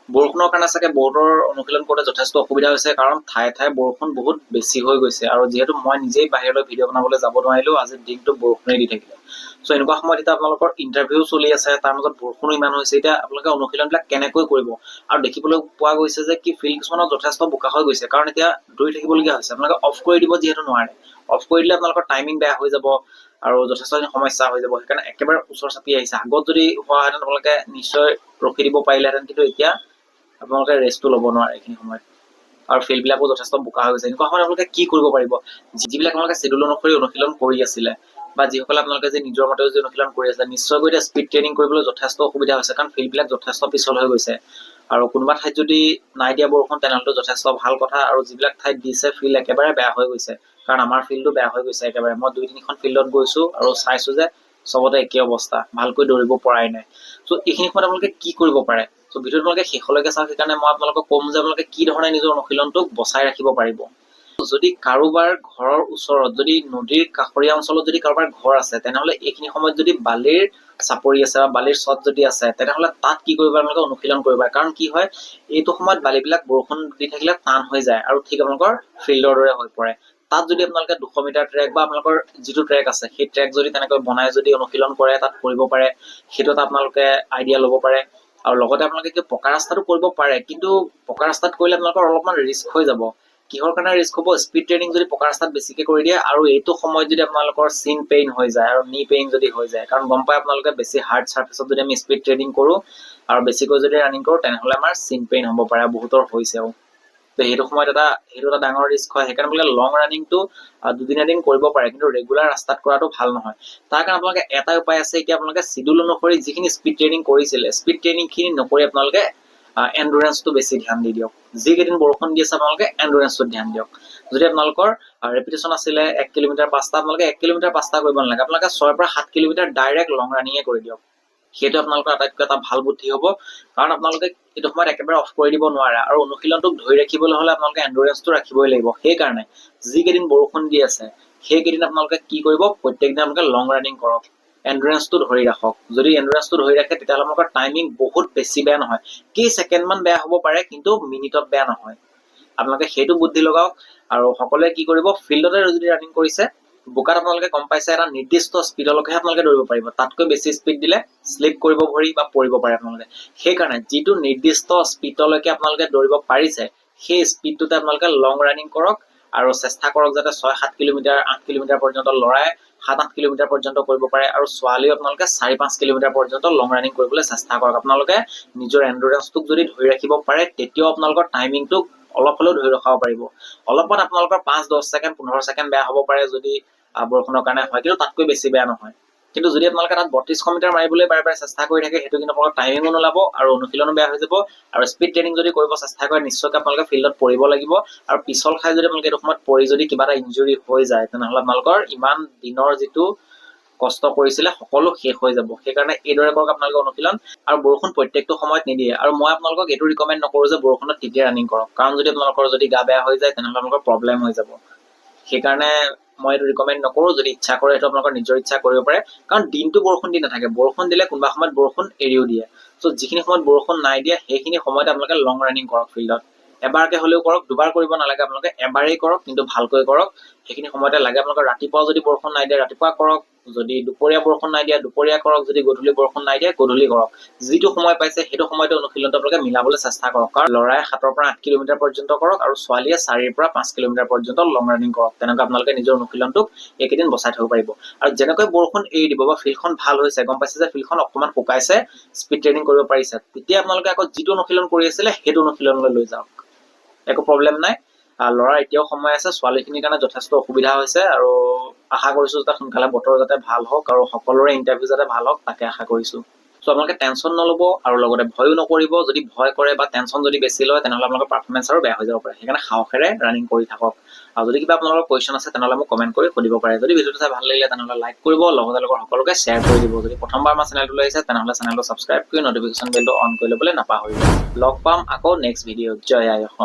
বৰষুণৰ কাৰণে চাগে বহুতৰ অনুশীলন কৰোঁতে যথেষ্ট অসুবিধা হৈছে, কাৰণ ঠায়ে ঠায়ে বৰষুণ বহুত বেছি হৈ গৈছে। আৰু যিহেতু মই নিজেই বাহিৰলৈ ভিডিঅ' বনাবলৈ যাব নোৱাৰিলোঁ, আজিৰ দিনটো বৰষুণে দি থাকিলে। চ' এনেকুৱা সময়ত এতিয়া আপোনালোকৰ ইণ্টাৰভিউ চলি আছে, তাৰ মাজত বৰষুণো ইমান হৈছে। এতিয়া আপোনালোকে অনুশীলনবিলাক কেনেকৈ কৰিব? আৰু দেখিবলৈ পোৱা গৈছে যে কি ফিল্ড কিছুমানত যথেষ্ট বোকা হৈ গৈছে, কাৰণ এতিয়া দৌৰি থাকিবলগীয়া হৈছে। আপোনালোকে অফ কৰি দিব, যিহেতু নোৱাৰে। অফ কৰি দিলে আপোনালোকৰ টাইমিং বেয়া হৈ যাব আৰু যথেষ্টখিনি সমস্যা হৈ যাব। সেইকাৰণে একেবাৰে ওচৰ চাপি আহিছে। আগত যদি হোৱাহেঁতেন আপোনালোকে নিশ্চয় ৰখি দিব পাৰিলেহেঁতেন, কিন্তু এতিয়া আপোনালোকে ৰেষ্টটো ল'ব নোৱাৰে এইখিনি সময়ত। আৰু ফিল্ডবিলাকো যথেষ্ট বোকা হৈ গৈছে। এনেকুৱা সময়ত আপোনালোকে কি কৰিব পাৰিব? যিবিলাক আপোনালোকে শ্বেডিউল অনুসৰি অনুশীলন কৰি আছিলে, বা যিসকলে আপোনালোকে যে নিজৰ মতে যে অনুশীলন কৰি আছিলে, নিশ্চয়কৈ এতিয়া স্পীড ট্ৰেইনিং কৰিবলৈ যথেষ্ট অসুবিধা হৈছে, কাৰণ ফিল্ডবিলাক যথেষ্ট পিছল হৈ গৈছে। আৰু কোনোবা ঠাইত যদি নাই দিয়া বৰষুণ, তেনেহ'লে যথেষ্ট ভাল কথা। আৰু যিবিলাক ঠাইত দিছে, ফিল্ড একেবাৰে বেয়া হৈ গৈছে। কাৰণ আমাৰ ফিল্ডটো বেয়া হৈ গৈছে একেবাৰে। মই 2-3খন ফিল্ডত গৈছোঁ আৰু চাইছোঁ যে চবতে একেই অৱস্থা, ভালকৈ দৌৰিব পৰাই নাই। চ' এইখিনি সময়ত আপোনালোকে কি কৰিব পাৰে? চ' ভিডিঅ'টো আপোনালোকে শেষলৈকে চাওক। সেইকাৰণে মই আপোনালোকক ক'ম যে আপোনালোকে কি ধৰণে নিজৰ অনুশীলনটোক বচাই ৰাখিব পাৰিব। যদি কাৰোবাৰ ঘৰৰ ওচৰত, যদি নদীৰ কাষৰীয়া অঞ্চলত যদি কাৰোবাৰ ঘৰ আছে, তেনেহ'লে এইখিনি সময়ত যদি বালিৰ চাপৰি আছে বা বালিৰ চট যদি আছে, তেনেহ'লে তাত কি কৰিব আপোনালোকে অনুশীলন কৰিব পাৰে। কাৰণ কি হয়, এইটো সময়ত বালিবিলাক বৰষুণ দি থাকিলে টান হৈ যায় আৰু ঠিক আপোনালোকৰ ফিল্ডৰ দৰে হৈ পৰে। তাত যদি আপোনালোকে 200 মিটাৰ ট্ৰেক বা আপোনালোকৰ যিটো ট্ৰেক আছে, সেই ট্ৰেক যদি তেনেকৈ বনাই যদি অনুশীলন কৰে, তাত কৰিব পাৰে, সেইটো এটা আপোনালোকে আইডিয়া ল'ব পাৰে। আৰু লগতে আপোনালোকে কি পকা ৰাস্তাটো কৰিব পাৰে, কিন্তু পকা ৰাস্তাত কৰিলে আপোনালোকৰ অলপমান ৰিস্ক হৈ যাব। কিহৰ কাৰণে ৰিস্ক হ'ব? স্পীড ট্ৰেইনিং যদি পকা ৰাস্তাত বেছিকে কৰি দিয়ে, আৰু এইটো সময়ত যদি আপোনালোকৰ চিন পেইন হৈ যায় আৰু নি পেইন যদি হৈ যায়, কাৰণ গম পাই আপোনালোকে বেছি হাৰ্ড চাৰ্ফেচত যদি আমি স্পীড ট্ৰেইনিং কৰোঁ আৰু বেছিকৈ যদি ৰানিং কৰোঁ, তেনেহ'লে আমাৰ চিন পেইন হ'ব পাৰে, বহুতৰ হৈছেও। তো সেইটো সময়ত সেইটো এটা ডাঙৰ ৰিস্ক হয়। সেইকাৰণে বোলে লং ৰানিংটো 2 দিন এদিন কৰিব পাৰে, কিন্তু ৰেগুলাৰ ৰাস্তাত কৰাটো ভাল নহয়। তাৰ কাৰণে আপোনালোকে এটাই উপায় আছে, এতিয়া আপোনালোকে চিডিউল অনুসৰি যিখিনি স্পীড ট্ৰেইনিং কৰিছিলে, স্পীড ট্ৰেইনিংখিনি নকৰি আপোনালোকে এণ্ডুৰেঞ্চটো বেছি ধ্যান দি দিয়ক। যিকেইদিন বৰষুণ দি আছে, আপোনালোকে এণ্ডুৰেঞ্চটোত ধ্যান দিয়ক। যদি আপোনালোকৰ ৰেপিটেশ্যন আছিলে 1 কিলোমিটাৰ 5টা, আপোনালোকে 1 কিলোমিটাৰ 5টা কৰিব নালাগে, আপোনালোকে 6 পৰা 7 কিলোমিটাৰ ডাইৰেক্ট লং ৰানিঙে কৰি দিয়ক। সেইটো আপোনালোকৰ আটাইতকৈ এটা ভাল বুদ্ধি হ'ব, কাৰণ আপোনালোকে এইটো সময়ত একেবাৰে অফ কৰি দিব নোৱাৰে। আৰু অনুশীলনটোক ধৰি ৰাখিবলৈ হ'লে আপোনালোকে এণ্ডুৰেঞ্চটো ৰাখিবই লাগিব। সেইকাৰণে যিকেইদিন বৰষুণ দি আছে, সেইকেইদিন আপোনালোকে কি কৰিব? প্ৰত্যেকদিন আপোনালোকে লং ৰানিং কৰক, এণ্ডুৰেঞ্চটো ধৰি ৰাখক। যদি এণ্ডুৰেঞ্চটো ধৰি ৰাখে, তেতিয়াহ'লে আপোনালোকৰ টাইমিং বহুত বেছি বেয়া নহয়। কেইছেকেণ্ডমান বেয়া হ'ব পাৰে, কিন্তু মিনিটত বেয়া নহয়। আপোনালোকে সেইটো বুদ্ধি লগাওক। আৰু সকলোৱে কি কৰিব? ফিল্ডতে যদি ৰানিং কৰিছে, বোকাত আপোনালোকে গম পাইছে এটা নিৰ্দিষ্ট স্পীডলৈকেহে আপোনালোকে দৌৰিব পাৰিব। তাতকৈ বেছি স্পীড দিলে শ্লিপ কৰিব ভৰি বা পৰিব পাৰে আপোনালোকে। সেইকাৰণে যিটো নিৰ্দিষ্ট স্পীডলৈকে আপোনালোকে দৌৰিব পাৰিছে, সেই স্পীডটোতে আপোনালোকে লং ৰানিং কৰক। আৰু চেষ্টা কৰক যাতে 6-7 কিলোমিটাৰ 8 কিলোমিটাৰ পৰ্যন্ত, ল'ৰাই 7-8 কিলোমিটাৰ পৰ্যন্ত কৰিব পাৰে, আৰু ছোৱালীও আপোনালোকে 4-5 কিলোমিটাৰ পৰ্যন্ত লং ৰানিং কৰিবলৈ চেষ্টা কৰক। আপোনালোকে নিজৰ এণ্ডুৰেঞ্চটোক যদি ধৰি ৰাখিব পাৰে, তেতিয়াও আপোনালোকৰ টাইমিংটোক অলপ হ'লেও ধৰি ৰখাব পাৰিব। অলপমান আপোনালোকৰ 5-10 ছেকেণ্ড 15 ছেকেণ্ড বেয়া হ'ব পাৰে যদি বৰষুণৰ কাৰণে হয়, কিন্তু তাতকৈ বেছি বেয়া নহয়। কিন্তু যদি আপোনালোকে তাত 3200 মিটাৰ মাৰিবলৈ বাৰে বাৰে চেষ্টা কৰি থাকে, সেইটো কিন্তু আপোনালোকৰ টাইমিঙো নোলাব আৰু অনুশীলনো বেয়া হৈ যাব। আৰু স্পীড ট্ৰেইনিং যদি কৰিব চেষ্টা কৰে, নিশ্চয়কৈ আপোনালোকে ফিল্ডত পৰিব লাগিব। আৰু পিছল খাই যদি আপোনালোকে এইটো সময়ত পৰি যদি কিবা এটা ইঞ্জুৰি হৈ যায়, তেনেহ'লে আপোনালোকৰ ইমান দিনৰ যিটো কষ্ট কৰিছিলে, সকলো শেষ হৈ যাব। সেইকাৰণে এইদৰে কৰক আপোনালোকে অনুশীলন। আৰু বৰষুণ প্ৰত্যেকটো সময়ত নিদিয়ে। আৰু মই আপোনালোকক এইটো ৰিকমেণ্ড নকৰোঁ যে বৰষুণত তেতিয়া ৰানিং কৰক, কাৰণ যদি আপোনালোকৰ যদি গা বেয়া হৈ যায়, তেনেহ'লে আপোনালোকৰ প্ৰব্লেম হৈ যাব। সেইকাৰণে মই এইটো ৰিকমেণ্ড নকৰোঁ। যদি ইচ্ছা কৰে, সেইটো আপোনালোকৰ নিজৰ ইচ্ছা কৰিব পাৰে, কাৰণ দিনটো বৰষুণ দি নাথাকে। বৰষুণ দিলে কোনোবা সময়ত বৰষুণ এৰিও দিয়ে। চ' যিখিনি সময়ত বৰষুণ নাই দিয়া, সেইখিনি সময়তে আপোনালোকে লং ৰানিং কৰক ফিল্ডত। এবাৰকে হ'লেও কৰক, 2বাৰ কৰিব নালাগে আপোনালোকে, এবাৰেই কৰক, কিন্তু ভালকৈ কৰক। সেইখিনি সময়তে লাগে আপোনালোকে। ৰাতিপুৱা যদি বৰষুণ নাই দিয়া, ৰাতিপুৱা কৰক। যদি দুপৰীয়া বৰষুণ নাই দিয়া, দুপৰীয়া কৰক। যদি গধূলি বৰষুণ নাই দিয়া, গধূলি কৰক। যিটো সময় পাইছে, সেইটো সময়তে অনুশীলনটো আপোনালোকে মিলাবলৈ চেষ্টা কৰক। কাৰণ ল'ৰাই 7 পৰা 8 কিলোমিটাৰ পৰ্যন্ত কৰক, আৰু ছোৱালীয়ে 4 পৰা 5 কিলোমিটাৰ পৰ্যন্ত লং ৰানিং কৰক। তেনেকৈ আপোনালোকে নিজৰ অনুশীলনটোক এইকেইদিন বচাই থ'ব পাৰিব। আৰু যেনেকৈ বৰষুণ এৰি দিব বা ফিল্ডখন ভাল হৈছে, গম পাইছে যে ফিল্ডখন অকণমান শুকাইছে, স্পীড ট্ৰেইনিং কৰিব পাৰিছে, তেতিয়া আপোনালোকে আকৌ যিটো অনুশীলন কৰি আছিলে, সেইটো অনুশীলনলৈ লৈ যাওক। একো প্ৰব্লেম নাই। ল'ৰা এতিয়াও সময় আছে, ছোৱালীখিনিৰ কাৰণে যথেষ্ট অসুবিধা হৈছে। আৰু আশা কৰিছোঁ যাতে সোনকালে বতৰ যাতে ভাল হওক আৰু সকলোৰে ইণ্টাৰভিউ যাতে ভাল হওক, তাকে আশা কৰিছোঁ। চ' আপোনালোকে টেনশ্যন নল'ব, আৰু লগতে ভয়ো নকৰিব। যদি ভয় কৰে বা টেনশ্যন যদি বেছি লয়, তেনেহ'লে আপোনালোকৰ পাৰফৰ্মেঞ্চ আৰু বেয়া হৈ যাব পাৰে। সেইকাৰণে সাহসেৰে ৰানিং কৰি থাকক। আৰু যদি কিবা আপোনালোকৰ কুৱেশ্যন আছে, তেনেহ'লে মোক কমেণ্ট কৰি সুধিব পাৰে। যদি ভিডিঅ'টো চাই ভাল লাগিলে, তেনেহ'লে লাইক কৰিব, লগতে সকলোকে শ্বেয়াৰ কৰি দিব। যদি প্ৰথমবাৰ আমাৰ চেনেলটোলৈ আহিছে, তেনেহ'লে চেনেলটো ছাবস্ক্ৰাইব কৰি নটিফিকেশ্যন বেলটো অন কৰি ল'বলৈ নাপাহৰিব। লগ পাম আকৌ নেক্সট ভিডিঅ'ত। জয় আই অসম।